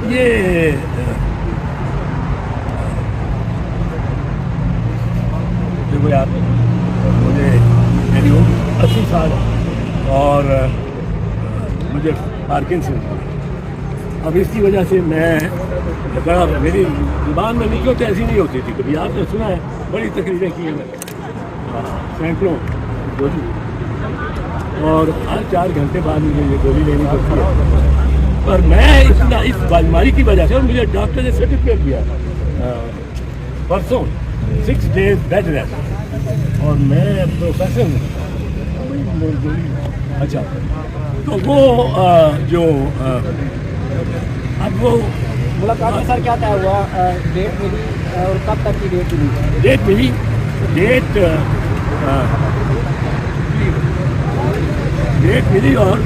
ये देखो यार, मुझे मेरी उम्र 80 साल है और मुझे पार्किंसन। अब इसकी वजह से मैं बड़ा, मेरी जुबान में निकलते ऐसी नहीं होती थी कभी। आपने सुना है, बड़ी तकरीरें की हैं मैंने, सैकड़ों गोली, और हर 4 घंटे बाद मुझे ये गोली लेनी पड़ती है। पर मैं इस बीमारी की वजह से, और मुझे डॉक्टर ने सर्टिफिकेट दिया परसों, 6 डेज बेड रेस्ट, और मैं प्रोफेसर हूँ। अच्छा, तो वो जो अब वो मुलाकात में सर क्या तय हुआ, डेट मिली और कब तक की डेट मिली? डेट मिली, डेट मिली और